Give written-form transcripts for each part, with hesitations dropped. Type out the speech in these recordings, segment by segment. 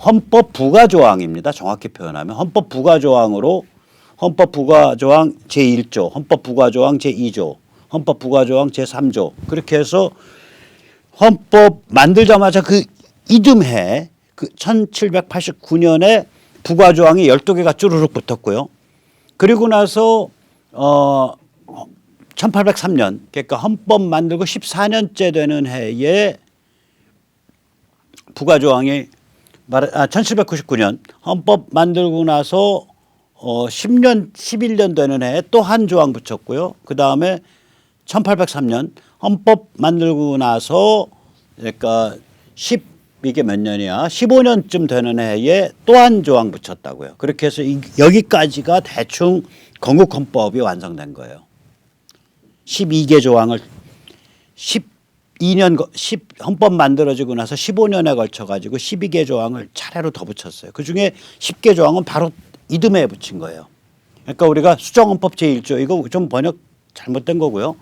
헌법 부가조항입니다. 정확히 표현하면 헌법 부가조항으로 헌법 부가조항 제1조, 헌법 부가조항 제2조, 헌법 부가조항 제3조 그렇게 해서 헌법 만들자마자 그 이듬해 그 1789년에 부가조항이 12개가 쭈루룩 붙었고요. 그리고 나서 1803년 그러니까 헌법 만들고 14년째 되는 해에 부가조항이 1799년 헌법 만들고 나서 10년 11년 되는 해에 또 한 조항 붙였고요. 그다음에 1803년 헌법 만들고 나서 그러니까 이게 몇 년이야? 15년쯤 되는 해에 또 한 조항 붙였다고요. 그렇게 해서 여기까지가 대충 건국헌법이 완성된 거예요. 12개 조항을 헌법 만들어지고 나서 15년에 걸쳐 가지고 12개 조항을 차례로 더 붙였어요. 그중에 10개 조항은 바로 이듬해에 붙인 거예요. 그러니까 우리가 수정헌법 제1조 이거 좀 번역 잘못된 거고요.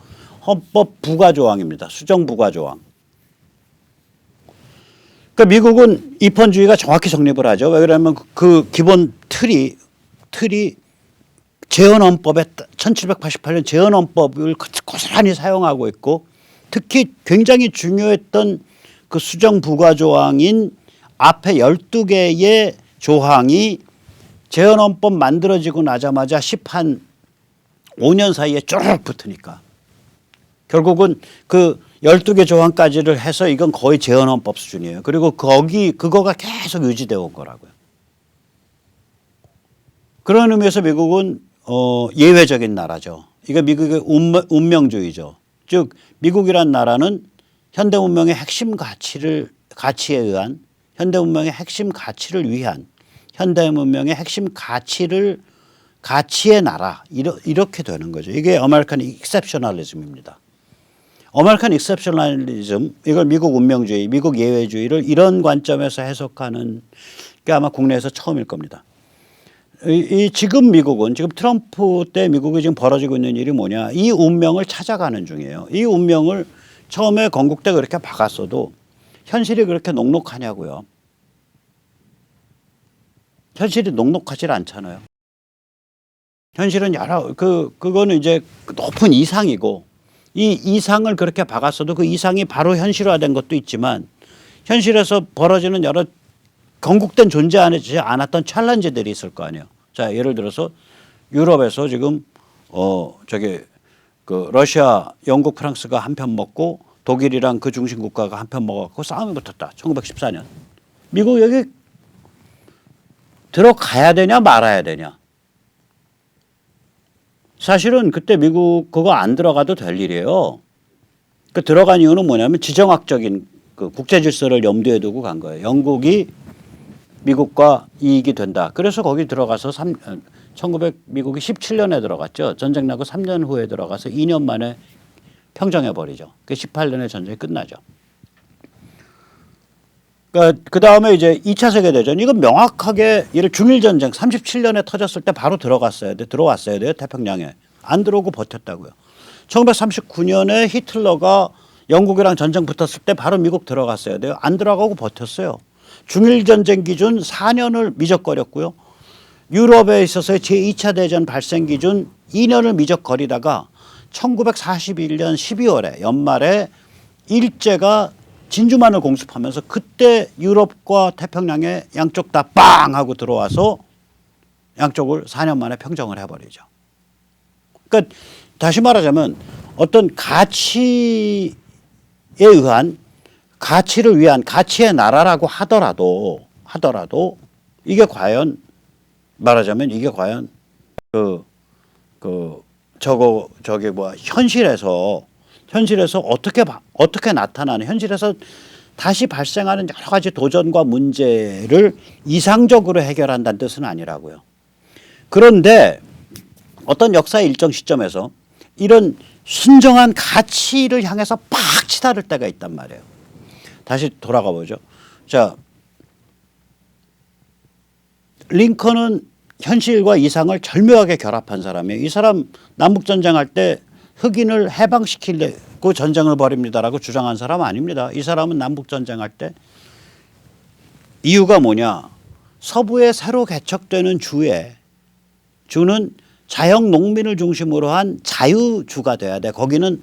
헌법 부가조항입니다. 수정 부가조항. 그러니까 미국은 입헌주의가 정확히 성립을 하죠. 왜 그러냐면 그 기본 틀이 재헌헌법에 1788년 재헌헌법을 고스란히 사용하고 있고 특히 굉장히 중요했던 그 수정 부가조항인 앞에 12개의 조항이 재헌헌법 만들어지고 나자마자 5년 사이에 쭉 붙으니까 결국은 그 12개 조항까지를 해서 이건 거의 재헌헌법 수준이에요. 그리고 그거가 계속 유지되어 온 거라고요. 그런 의미에서 미국은 예외적인 나라죠. 이거 미국의 운명주의죠. 즉 미국이란 나라는 현대 문명의 핵심 가치에 의한 현대 문명의 핵심 가치를 위한 현대 문명의 핵심 가치의 나라 이렇게 되는 거죠. 이게 아메리칸 익셉셔널리즘입니다. 아메리칸 익셉셔널리즘 이걸 미국 운명주의, 미국 예외주의를 이런 관점에서 해석하는 게 아마 국내에서 처음일 겁니다. 지금 미국은 지금 트럼프 때 미국이 지금 벌어지고 있는 일이 뭐냐. 이 운명을 찾아가는 중이에요. 이 운명을 처음에 건국 때 그렇게 박았어도 현실이 그렇게 녹록하냐고요. 현실이 녹록하지 않잖아요. 현실은 그거는 이제 높은 이상이고 이 이상을 그렇게 박았어도 그 이상이 바로 현실화된 것도 있지만 현실에서 벌어지는 여러 건국된 존재하지 않았던 챌린지들이 있을 거 아니에요. 자, 예를 들어서 유럽에서 지금 그 러시아, 영국, 프랑스가 한편 먹고 독일이랑 그 중심 국가가 한편 먹었고 싸움이 붙었다. 1914년. 미국 여기 들어가야 되냐 말아야 되냐. 사실은 그때 미국 그거 안 들어가도 될 일이에요. 그 들어간 이유는 뭐냐면 지정학적인 그 국제 질서를 염두에 두고 간 거예요. 영국이 미국과 이익이 된다. 그래서 거기 들어가서 미국이 17년에 들어갔죠. 전쟁 나고 3년 후에 들어가서 2년 만에 평정해 버리죠. 그 18년에 전쟁이 끝나죠. 그 다음에 이제 2차 세계대전 이건 명확하게 중일전쟁 37년에 터졌을 때 바로 들어왔어야 돼요. 태평양에. 안 들어오고 버텼다고요. 1939년에 히틀러가 영국이랑 전쟁 붙었을 때 바로 미국 들어갔어야 돼요. 안 들어가고 버텼어요. 중일전쟁 기준 4년을 미적거렸고요. 유럽에 있어서의 제2차 대전 발생 기준 2년을 미적거리다가 1941년 12월에 연말에 일제가 진주만을 공습하면서 그때 유럽과 태평양에 양쪽 다 빵 하고 들어와서 양쪽을 4년 만에 평정을 해버리죠. 그러니까 다시 말하자면 어떤 가치에 의한 가치를 위한 가치의 나라라고 하더라도 이게 과연 말하자면 이게 과연 현실에서 어떻게 나타나는 현실에서 다시 발생하는 여러 가지 도전과 문제를 이상적으로 해결한다는 뜻은 아니라고요. 그런데 어떤 역사의 일정 시점에서 이런 순정한 가치를 향해서 팍 치달을 때가 있단 말이에요. 다시 돌아가 보죠. 자, 링컨은 현실과 이상을 절묘하게 결합한 사람이에요. 이 사람 남북전쟁할 때 흑인을 해방시키려고 전쟁을 벌입니다라고 주장한 사람 아닙니다. 이 사람은 남북전쟁할 때 이유가 뭐냐? 서부에 새로 개척되는 주는 자영 농민을 중심으로 한 자유주가 돼야 돼. 거기는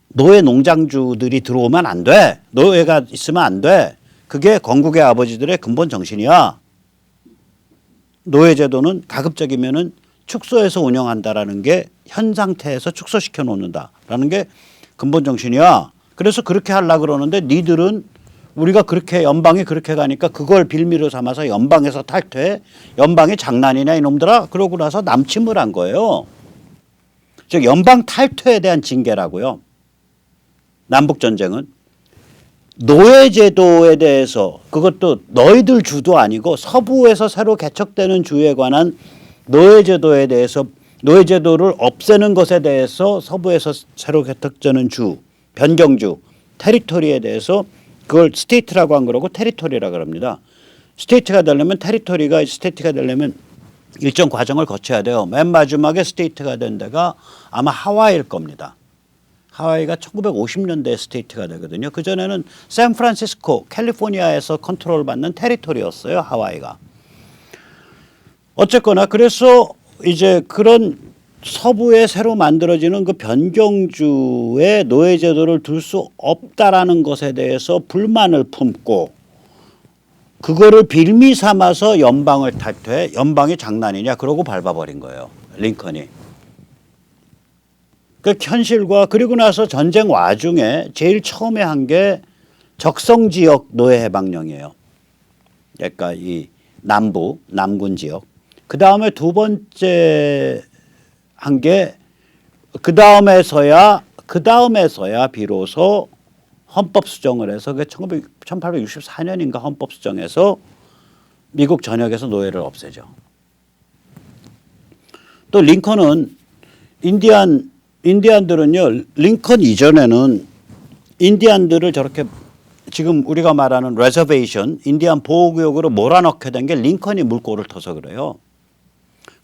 노예 농장주들이 들어오면 안 돼. 노예가 있으면 안 돼. 그게 건국의 아버지들의 근본 정신이야. 노예제도는 가급적이면은 축소해서 운영한다라는 게 현 상태에서 축소시켜 놓는다라는 게 근본 정신이야. 그래서 그렇게 하려고 그러는데 니들은 우리가 그렇게 연방이 그렇게 가니까 그걸 빌미로 삼아서 연방에서 탈퇴. 연방이 장난이냐 이놈들아. 그러고 나서 남침을 한 거예요. 즉 연방 탈퇴에 대한 징계라고요. 남북전쟁은. 노예제도에 대해서 그것도 너희들 주도 아니고 서부에서 새로 개척되는 주에 관한 노예제도에 대해서 노예제도를 없애는 것에 대해서 서부에서 새로 개척되는 주, 변경주, 테리토리에 대해서 그걸 스테이트라고 한 거라고 테리토리라고 합니다. 스테이트가 되려면 스테이트가 되려면 일정 과정을 거쳐야 돼요. 맨 마지막에 스테이트가 된 데가 아마 하와이일 겁니다. 하와이가 1950년대에 스테이트가 되거든요. 그전에는 샌프란시스코, 캘리포니아에서 컨트롤 받는 테리토리였어요. 하와이가. 어쨌거나 그래서 이제 그런 서부에 새로 만들어지는 그 변경주의 노예제도를 둘 수 없다라는 것에 대해서 불만을 품고 그거를 빌미 삼아서 연방을 탈퇴해. 연방이 장난이냐 그러고 밟아버린 거예요. 링컨이. 그 현실과 그리고 나서 전쟁 와중에 제일 처음에 한 게 적성지역 노예해방령이에요. 그러니까 이 남군 지역. 그 다음에 두 번째 한 게 그 다음에서야 비로소 헌법 수정을 해서 그 1864년인가 헌법 수정해서 미국 전역에서 노예를 없애죠. 또 링컨은 인디안들은요, 링컨 이전에는 인디안들을 저렇게 지금 우리가 말하는 레저베이션, 인디안 보호구역으로 몰아넣게 된 게 링컨이 물꼬를 터서 그래요.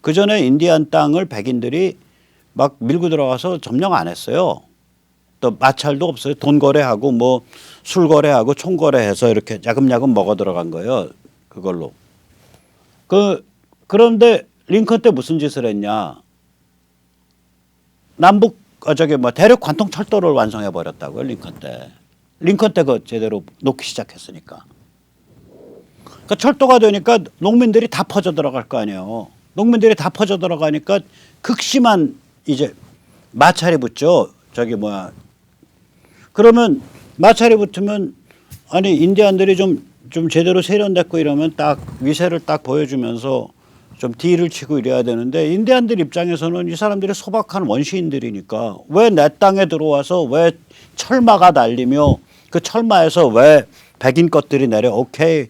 그 전에 인디안 땅을 백인들이 막 밀고 들어가서 점령 안 했어요. 또 마찰도 없어요. 돈 거래하고 뭐 술 거래하고 총 거래해서 이렇게 야금야금 먹어 들어간 거예요. 그걸로. 그런데 링컨 때 무슨 짓을 했냐? 대륙 관통 철도를 완성해 버렸다고요. 링컨 때 그 제대로 놓기 시작했으니까. 그러니까 철도가 되니까 농민들이 다 퍼져 들어갈 거 아니에요. 농민들이 다 퍼져 들어가니까 극심한 이제 마찰이 붙죠. 그러면 마찰이 붙으면 아니 인디안들이 좀 제대로 세련됐고 이러면 딱 위세를 딱 보여주면서 좀 딜을 치고 이래야 되는데 인디안들 입장에서는 이 사람들이 소박한 원시인들이니까 왜 내 땅에 들어와서 왜 철마가 날리며 그 철마에서 왜 백인 것들이 내려 오케이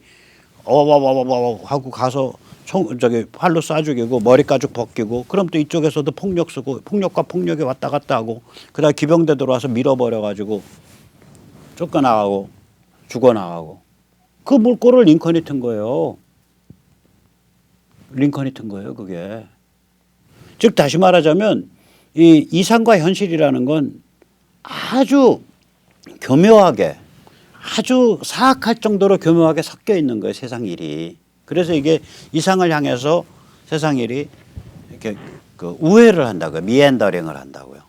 하고 가서 활로 쏴 죽이고 머리 가죽 벗기고 그럼 또 이쪽에서도 폭력 쓰고 폭력과 폭력이 왔다 갔다 하고 그다음에 기병대 들어와서 밀어버려 가지고 쫓겨나가고 죽어나가고 그 물꼬를 링컨이 튼 거예요. 그게. 즉 다시 말하자면 이 이상과 현실이라는 건 아주 교묘하게 아주 사악할 정도로 교묘하게 섞여 있는 거예요. 세상 일이. 그래서 이게 이상을 향해서 세상 일이 이렇게 그 우회를 한다고요. 미엔더링을 한다고요.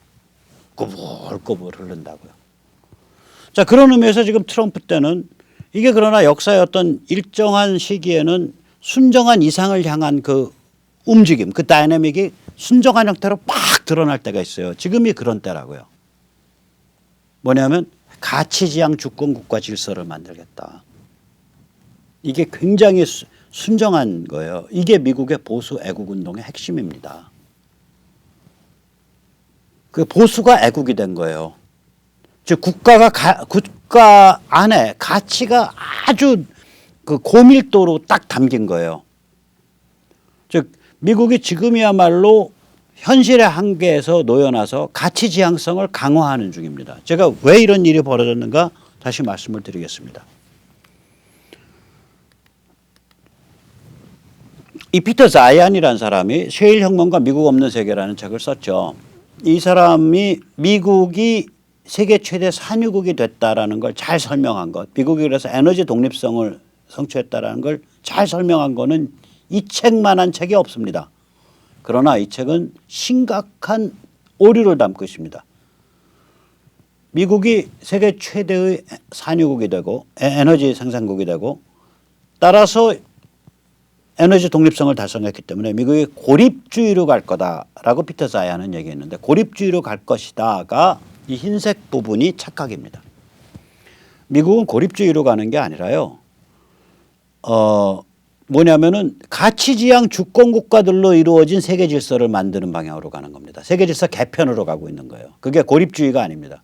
꼬불꼬불 흐른다고요. 자, 그런 의미에서 지금 트럼프 때는 이게 그러나 역사의 어떤 일정한 시기에는 순정한 이상을 향한 그 움직임, 그 다이내믹이 순정한 형태로 팍 드러날 때가 있어요. 지금이 그런 때라고요. 뭐냐면 가치지향 주권 국가 질서를 만들겠다. 이게 굉장히 순정한 거예요. 이게 미국의 보수 애국 운동의 핵심입니다. 그 보수가 애국이 된 거예요. 즉 국가 안에 가치가 아주 그 고밀도로 딱 담긴 거예요. 즉 미국이 지금이야말로 현실의 한계에서 놓여나서 가치 지향성을 강화하는 중입니다. 제가 왜 이런 일이 벌어졌는가 다시 말씀을 드리겠습니다. 이 피터 자이안이라는 사람이 셰일 혁명과 미국 없는 세계라는 책을 썼죠. 이 사람이 미국이 세계 최대 산유국이 됐다라는 걸 잘 설명한 것. 미국이 그래서 에너지 독립성을 성취했다라는 걸 잘 설명한 거는 이 책만한 책이 없습니다. 그러나 이 책은 심각한 오류를 담고 있습니다. 미국이 세계 최대의 산유국이 되고 에너지 생산국이 되고 따라서 에너지 독립성을 달성했기 때문에 미국이 고립주의로 갈 거다라고 피터 자야는 얘기했는데 고립주의로 갈 것이다가 이 흰색 부분이 착각입니다. 미국은 고립주의로 가는 게 아니라요. 뭐냐면은 가치지향 주권국가들로 이루어진 세계 질서를 만드는 방향으로 가는 겁니다. 세계 질서 개편으로 가고 있는 거예요. 그게 고립주의가 아닙니다.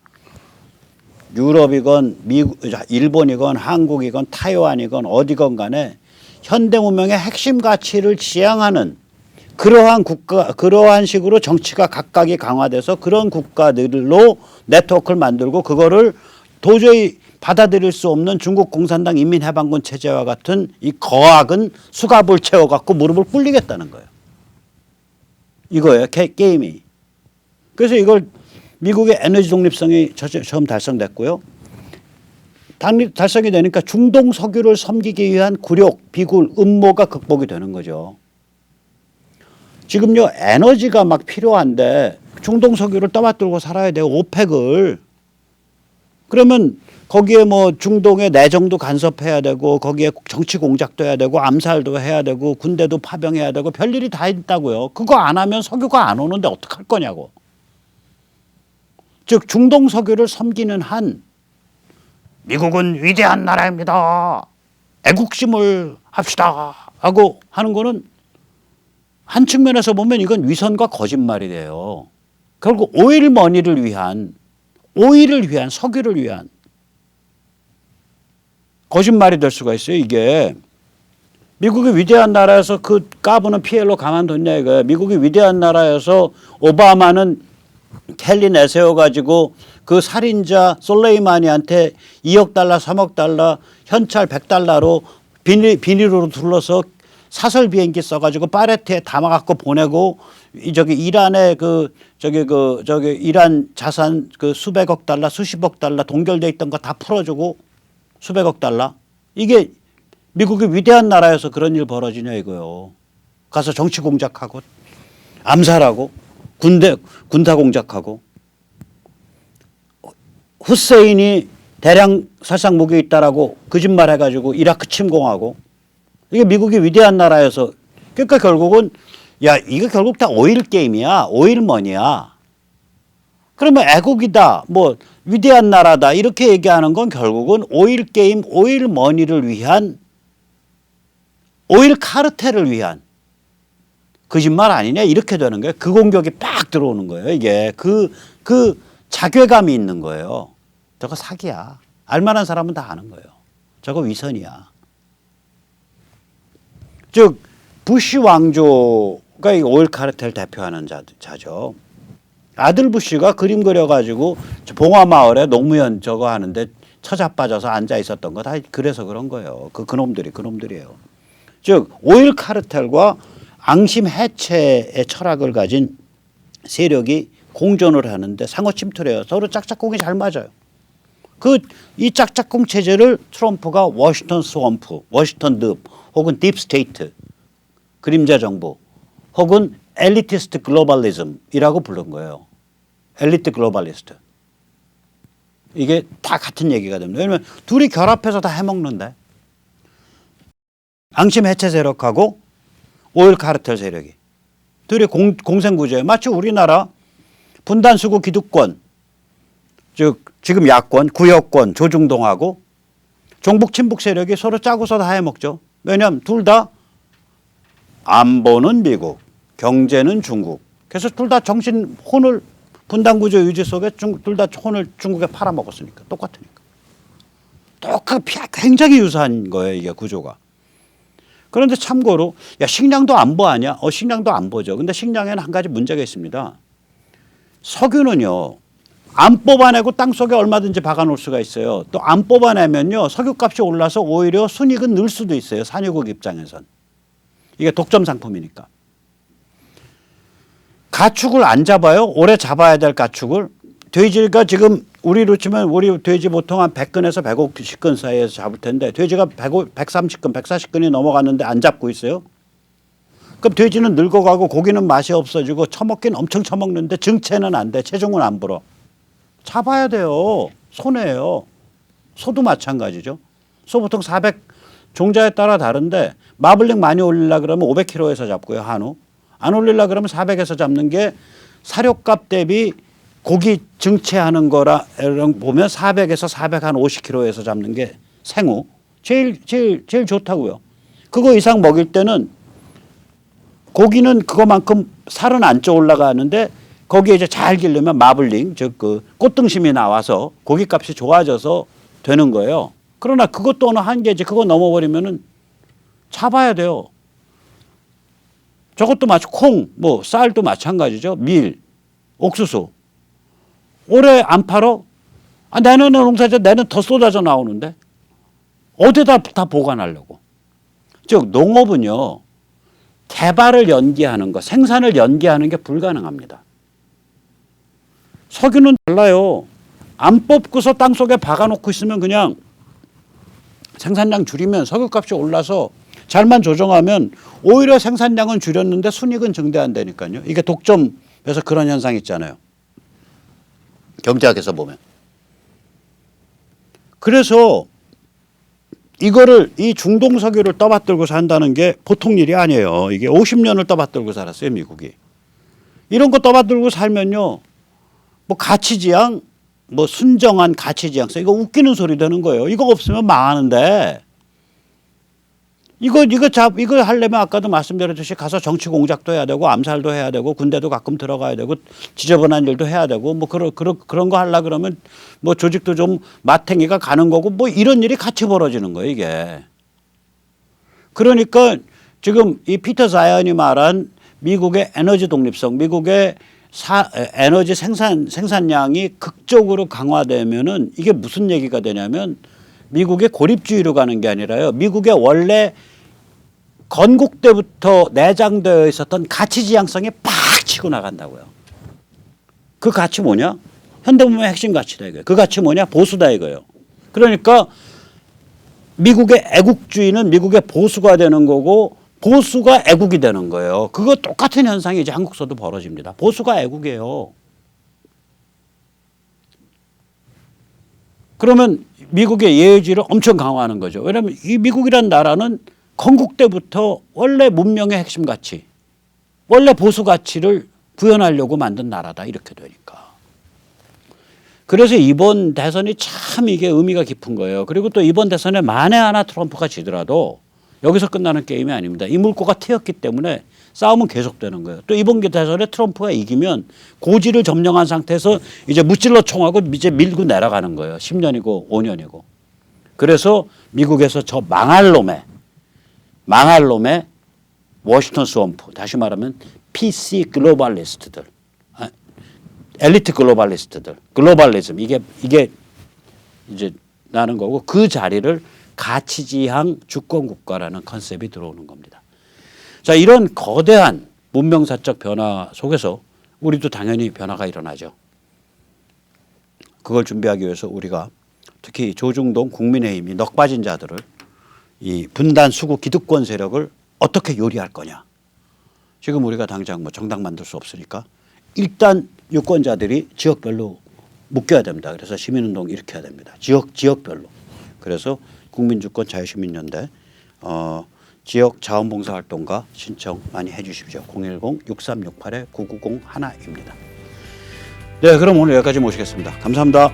유럽이건 미국, 일본이건 한국이건 타이완이건 어디건 간에 현대 문명의 핵심 가치를 지향하는 그러한 국가, 그러한 식으로 정치가 각각이 강화돼서 그런 국가들로 네트워크를 만들고 그거를 도저히 받아들일 수 없는 중국 공산당 인민해방군 체제와 같은 이 거악은 수갑을 채워갖고 무릎을 꿇리겠다는 거예요. 이거예요. 게임이. 그래서 이걸 미국의 에너지 독립성이 처음 달성됐고요. 달성이 되니까 중동 석유를 섬기기 위한 굴욕, 비굴, 음모가 극복이 되는 거죠. 지금요 에너지가 막 필요한데 중동 석유를 떠받들고 살아야 돼요. 오펙을. 그러면 거기에 뭐 중동의 내정도 간섭해야 되고 거기에 정치 공작도 해야 되고 암살도 해야 되고 군대도 파병해야 되고 별일이 다 있다고요. 그거 안 하면 석유가 안 오는데 어떡할 거냐고. 즉 중동 석유를 섬기는 한 미국은 위대한 나라입니다. 애국심을 합시다 하고 하는 거는 한 측면에서 보면 이건 위선과 거짓말이 돼요. 결국 오일머니를 위한 석유를 위한 거짓말이 될 수가 있어요. 이게 미국이 위대한 나라에서 그 까부는 피엘로 가만뒀냐 이거예요. 미국이 위대한 나라에서 오바마는 켈리 내세워가지고 그 살인자 솔레이마니한테 2억 달러, 3억 달러, 현찰 100달러로 비닐으로 둘러서 사설 비행기 써가지고 파레트에 담아갖고 보내고 저기 이란의 이란 자산 그 수백억 달러, 수십억 달러 동결돼 있던 거 다 풀어주고 수백억 달러. 이게 미국이 위대한 나라에서 그런 일 벌어지냐 이거요. 가서 정치 공작하고 암살하고 군사 공작하고 후세인이 대량 살상 무기 있다라고 거짓말 해가지고 이라크 침공하고 이게 미국이 위대한 나라에서 그러니까 결국은 야 이거 결국 다 오일 게임이야. 오일머니야. 그러면 애국이다. 뭐 위대한 나라다. 이렇게 얘기하는 건 결국은 오일 게임, 오일머니를 위한 오일 카르텔을 위한 거짓말 아니냐 이렇게 되는 거예요. 그 공격이 빡 들어오는 거예요. 이게 그 자괴감이 있는 거예요. 저거 사기야. 알만한 사람은 다 아는 거예요. 저거 위선이야. 즉 부시 왕조가 이 오일 카르텔 대표하는 자죠. 아들 부시가 그림 그려가지고 봉화 마을에 노무현 저거 하는데 처자 빠져서 앉아 있었던 거 다 그래서 그런 거예요. 그놈들이에요. 즉 오일 카르텔과 앙심 해체의 철학을 가진 세력이 공존을 하는데 상호 침투해요. 서로 짝짝꿍이 잘 맞아요. 이 짝짝꿍 체제를 트럼프가 워싱턴 스왑프, 워싱턴 늪 혹은 딥스테이트, 그림자 정부 혹은 엘리티스트 글로벌리즘이라고 부른 거예요. 엘리트 글로벌리스트. 이게 다 같은 얘기가 됩니다. 왜냐하면 둘이 결합해서 다 해먹는데. 앙심 해체 세력하고 오일 카르텔 세력이. 둘이 공생구조예요. 마치 우리나라 분단수구 기득권, 즉 지금 야권, 구여권, 조중동하고 종북 친북 세력이 서로 짜고서 다 해먹죠. 왜냐하면 둘 다 안보는 미국, 경제는 중국. 그래서 둘 다 정신 혼을 분단구조 유지 속에 둘 다 혼을 중국에 팔아먹었으니까 똑같으니까. 굉장히 유사한 거예요. 이게 구조가. 그런데 참고로 야 식량도 안보 아니야? 식량도 안보죠. 근데 식량에는 한 가지 문제가 있습니다. 석유는요. 안 뽑아내고 땅속에 얼마든지 박아놓을 수가 있어요. 또 안 뽑아내면요. 석유값이 올라서 오히려 순이익은 늘 수도 있어요. 산유국 입장에선. 이게 독점 상품이니까. 가축을 안 잡아요. 오래 잡아야 될 가축을. 돼지가 지금 우리로 치면 우리 돼지 보통 한 100근에서 150근 사이에서 잡을 텐데 돼지가 130근, 140근이 넘어갔는데 안 잡고 있어요. 그럼 돼지는 늙어가고 고기는 맛이 없어지고 처먹긴 엄청 처먹는데 증체는 안 돼. 체중은 안 불어. 잡아야 돼요. 손해예요. 소도 마찬가지죠. 소 보통 400 종자에 따라 다른데 마블링 많이 올리려 그러면 500kg에서 잡고요. 한우. 안 올리려 그러면 400에서 잡는 게 사료값 대비 고기 증체하는 거라 보면 400에서 450kg에서 잡는 게 생우. 제일 좋다고요. 그거 이상 먹일 때는 고기는 그거만큼 살은 안 쪄 올라가는데 거기에 이제 잘 기르면 마블링 즉 그 꽃등심이 나와서 고기값이 좋아져서 되는 거예요. 그러나 그것도 어느 한계지. 그거 넘어버리면은 잡아야 돼요. 저것도 콩, 뭐 쌀도 마찬가지죠. 밀, 옥수수. 올해 안 팔어? 아, 내년에 농사져 내년 더 쏟아져 나오는데 어디다 다 보관하려고? 즉 농업은요. 개발을 연기하는 거, 생산을 연기하는 게 불가능합니다. 석유는 달라요. 안 뽑고서 땅속에 박아놓고 있으면 그냥 생산량 줄이면 석유값이 올라서 잘만 조정하면 오히려 생산량은 줄였는데 순이익은 증대한다니까요. 이게 독점에서 그런 현상이 있잖아요. 경제학에서 보면. 그래서 이거를 이 중동 석유를 떠받들고 산다는 게 보통 일이 아니에요. 이게 50년을 떠받들고 살았어요, 미국이. 이런 거 떠받들고 살면요. 뭐 가치지향, 뭐 순정한 가치지향성 이거 웃기는 소리 되는 거예요. 이거 없으면 망하는데. 이거 하려면 아까도 말씀드렸듯이 가서 정치 공작도 해야 되고 암살도 해야 되고 군대도 가끔 들어가야 되고 지저분한 일도 해야 되고 뭐 그런 거 하려 그러면 뭐 조직도 좀 마탱이가 가는 거고 뭐 이런 일이 같이 벌어지는 거예요, 이게. 그러니까 지금 이 피터 자이언이 말한 미국의 에너지 독립성, 미국의 에너지 생산량이 극적으로 강화되면은 이게 무슨 얘기가 되냐면 미국의 고립주의로 가는 게 아니라요. 미국의 원래 건국 때부터 내장되어 있었던 가치 지향성이 팍 치고 나간다고요. 그 가치 뭐냐? 현대문명의 핵심 가치다 이거예요. 그 가치 뭐냐? 보수다 이거예요. 그러니까 미국의 애국주의는 미국의 보수가 되는 거고 보수가 애국이 되는 거예요. 그거 똑같은 현상이 이제 한국서도 벌어집니다. 보수가 애국이에요. 그러면 미국의 예의주의를 엄청 강화하는 거죠. 왜냐하면 이 미국이란 나라는 건국 때부터 원래 문명의 핵심 가치, 원래 보수 가치를 구현하려고 만든 나라다 이렇게 되니까. 그래서 이번 대선이 참 이게 의미가 깊은 거예요. 그리고 또 이번 대선에 만에 하나 트럼프가 지더라도 여기서 끝나는 게임이 아닙니다. 이 물꼬가 트였기 때문에 싸움은 계속되는 거예요. 또 이번 대선에 트럼프가 이기면 고지를 점령한 상태에서 이제 무찔러 총하고 이제 밀고 내려가는 거예요. 10년이고 5년이고. 그래서 미국에서 저 망할 놈의 워싱턴 스왑프, 다시 말하면 PC 글로벌리스트들, 엘리트 글로벌리스트들, 글로벌리즘 이게 이제 나는 거고 그 자리를 가치지향 주권국가라는 컨셉이 들어오는 겁니다. 자, 이런 거대한 문명사적 변화 속에서 우리도 당연히 변화가 일어나죠. 그걸 준비하기 위해서 우리가 특히 조중동 국민의힘 이 넋 빠진 자들을 이 분단 수구 기득권 세력을 어떻게 요리할 거냐. 지금 우리가 당장 뭐 정당 만들 수 없으니까 일단 유권자들이 지역별로 묶여야 됩니다. 그래서 시민운동 이렇게 해야 됩니다. 지역별로. 그래서 국민주권 자유시민연대 지역 자원봉사활동가 신청 많이 해 주십시오. 010-6368-9901입니다. 네, 그럼 오늘 여기까지 모시겠습니다. 감사합니다.